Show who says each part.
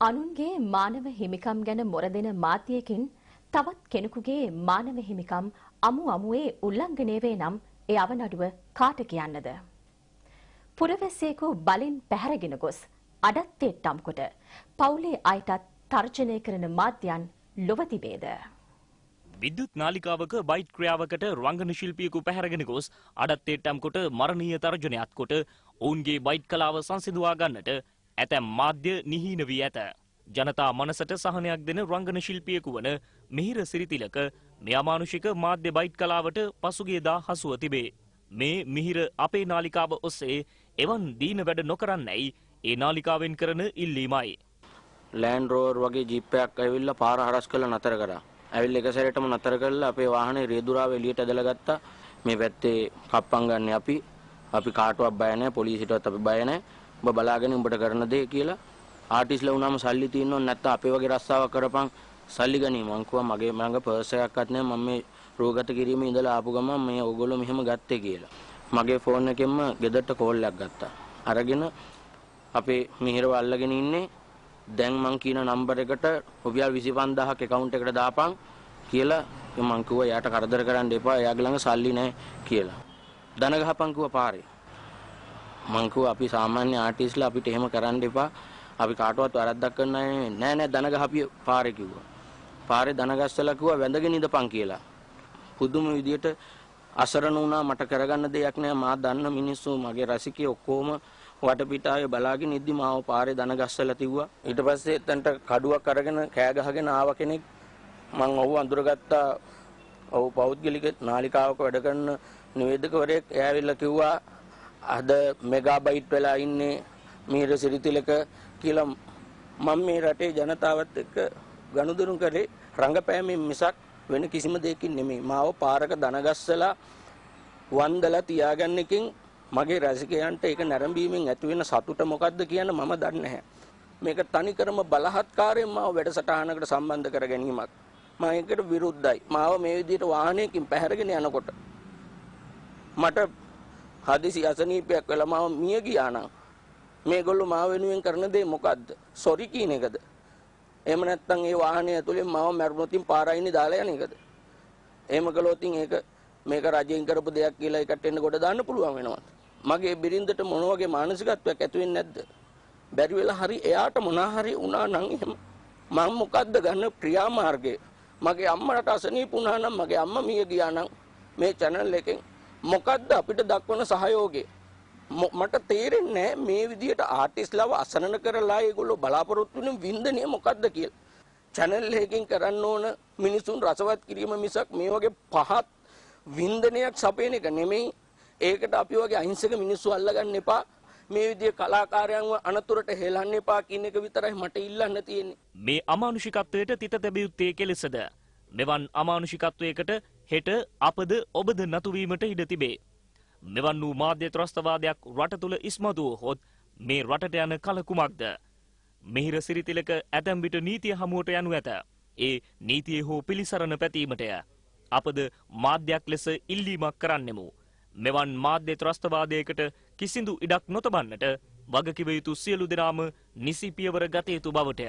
Speaker 1: අනුන්ගේ මානව හිමිකම් ගැන මොරදෙන මාධ්‍යයකින් තවත් කෙනෙකුගේ මානව හිමිකම් අමු අමුවේ උල්ලංඝනය වේ නම් ඒ අවනඩුව කාට කියන්නද? පුරවැසියෙකු බලෙන් පැහැරගෙන ගොස් අඩත්තේ ටම්කොට පවුලේ අයටත් තර්ජනය කරන මාධ්‍යයන් ලොව තිබේද?
Speaker 2: විද්‍යුත් නාලිකාවක බයිට් ක්‍රියාවකට රංගන ශිල්පියෙකු පැහැරගෙන ගොස් අඩත්තේ ටම්කොට මරණීය තර්ජනයක් කොට ඔවුන්ගේ බයිට් කලාව සංසිඳවා ගන්නට ඇතැම් මාධ්‍ය නිහීන වී ඇත. ජනතා මනසට සහනයක් දෙන රංගන ශිල්පියෙකු වන මිහිර සිරිතිලක මේ අමානුෂික මාධ්‍ය බයිට් කලාවට පසුගියදා හසුව තිබේ. මේ මිහිර අපේ නාලිකාව ඔස්සේ එවන් දීන වැඩ නොකරන්නයි ඒ නාලිකාවෙන් කරන ඉල්ලීමයි.
Speaker 3: ලෑන්ඩ් රෝවර් වගේ ජීප් එකක් ඇවිල්ලා පාර හරස් කරලා නතර කරා. ඇවිල්ලා එක සැරේටම නතර කරලා අපේ වාහනේ රියදුරාව එළියට ඇදලා ගත්තා. මේ පැත්තේ කප්පම් ගන්න අපි කාටවත් බය නැහැ, පොලිසියටවත් අපි බය නැහැ. ඔබ බලාගෙන උඹට කරන දේ කියලා. ආටිස්ලා වුණාම සල්ලි තියෙනව නැත්නම් අපේ වගේ රස්සාවක් කරපන් සල්ලි ගනී. මං කිව්වා මගේ ළඟ පර්ස් එකක්වත් නැහැ. මම මේ රෝගත කිරීමේ ඉඳලා ආපු ගමන් මේ ඕගොල්ලෝ මෙහෙම ගත්තේ කියලා. මගේ ෆෝන් එකෙන්ම ගෙදරට කෝල් එකක් ගත්තා. අරගෙන අපේ මිහිරව අල්ලගෙන ඉන්නේ. දැන් මං කියන නම්බර් එකට රුපියල් 25000ක් account එකට දාපන් කියලා මං කිව්වා. යාට කරදර කරන්න එපා. එයාගේ ළඟ සල්ලි නැහැ කියලා. දන ගහපන් කිව්වා පාරේ. මං කිව්වා අපි සාමාන්‍ය ආටිස්ලා අපිට එහෙම කරන්න එපා. අපි කාටවත් වරද්දක් කරන්නේ නෑ දන ගහපිය පාරේ කිව්වා. පාරේ දන ගස්සලා කිව්වා වැඳගෙන ඉඳපන් කියලා. පුදුම විදියට අසරණ වුණා. මට කරගන්න දෙයක් නෑ. මා දන්න මිනිස්සු මගේ රසිකයෝ ඔක්කොම වටපිටාවේ බලාගෙන ඉද්දි මාව පාරේ දන ගස්සලා තිව්වා. ඊට පස්සේ එතනට කඩුවක් අරගෙන කෑ ගහගෙන ආව කෙනෙක් මං ඔහු අඳුරගත්තා. ඔහු පෞද්ගලික නාලිකාවක වැඩ කරන නිවේදකවරයෙක්. එයා ඇවිල්ලා කිව්වා අද මෙගාබයිට් වෙලා ඉන්නේ මිහිර සිරිතිලක කියලා. මම මේ රටේ ජනතාවත් එක්ක ගනුදෙනු කරේ රංගපෑමෙන් මිසක් වෙන කිසිම දෙයකින් නෙමෙයි. මාව පාරක දනගස්සලා වන්දලා තියාගන්න එකෙන් මගේ රසිකයන්ට ඒක නැරඹීමෙන් ඇති වෙන සතුට මොකද්ද කියන මම දන්නේ නැහැ. මේක තනිකරම බලහත්කාරයෙන් මාව වැඩසටහනකට සම්බන්ධ කර ගැනීමක්. මම ඒකට විරුද්ධයි. මාව මේ විදිහට වාහනයකින් පැහැරගෙන යනකොට මට හදිසි අසනීපයක් වෙලා මාව මිය ගියා නම් මේගොල්ලෝ මාව වෙනුවෙන් කරන දේ මොකද්ද? සොරි කියන එකද? එහෙම නැත්නම් ඒ වාහනේ ඇතුලේ මාව මැරුණොතින් පාරයිනේ දාලා යන එකද? එහෙම කළොත් ඒක මේක රජයෙන් කරපු දෙයක් කියලා එකට එන්න ගොඩ දාන්න පුළුවන් වෙනවා. මගේ බිරින්දට මොන වගේ මානසිකත්වයක් ඇති වෙන්නේ නැද්ද? බැරි වෙලා හරි එයාට මොනා හරි වුණා නම් එහෙම මම මොකද්ද ගන්න ක්‍රියාමාර්ගය? මගේ අම්මට අසනීප වුණා නම් මගේ අම්මා මිය ගියා නම් මේ channel එකෙන් මොකද්ද අපිට දක්වන සහයෝගය? මට තේරෙන්නේ මේ විදියට ආටිස්ලාව අසරණ කරලා ඒගොල්ලෝ බලාපොරොත්තු වෙන වින්දනය මොකද්ද කියලා. channel එකකින් කරන්න ඕන මිනිසුන් රසවත් කිරීම මිසක් මේ වගේ පහත් වින්දනයක් සපයන එක නෙමෙයි. ඒකට අපි වගේ අහිංසක මිනිස්සු අල්ලගන්න එපා. මේ විදිය කලාකාරයන්ව අනතුරට හෙලන්න එපා කියන එක විතරයි මට ඉල්ලන්න තියෙන්නේ.
Speaker 2: මේ අමානුෂිකත්වයට තිත තැබිය යුත්තේ කෙලෙසද? මෙවන් අමානුෂිකත්වයකට හෙට අපද ඔබද නතු වීමට ඉඩ තිබේ. මෙවන් වූ මාධ්‍ය ත්‍රස්තවාදයක් රට තුල ඉස්මතු වූහොත් මේ රටට යන කල කුමක්ද? මිහිර සිරිතිලක ඇතැම් විට නීතිය හමුවට යනු ඇත. ඒ නීතිය හෝ පිළිසරණ පැතීමටය. අපද මාධ්‍යයක් ලෙස ඉල්ලීමක් කරන්නෙමු. මෙවන් මාධ්‍ය ත්‍රස්තවාදයකට කිසිදු ඉඩක් නොතබන්නට වගකිව යුතු සියලු දෙනාම නිසි පියවර ගත යුතු බවටය.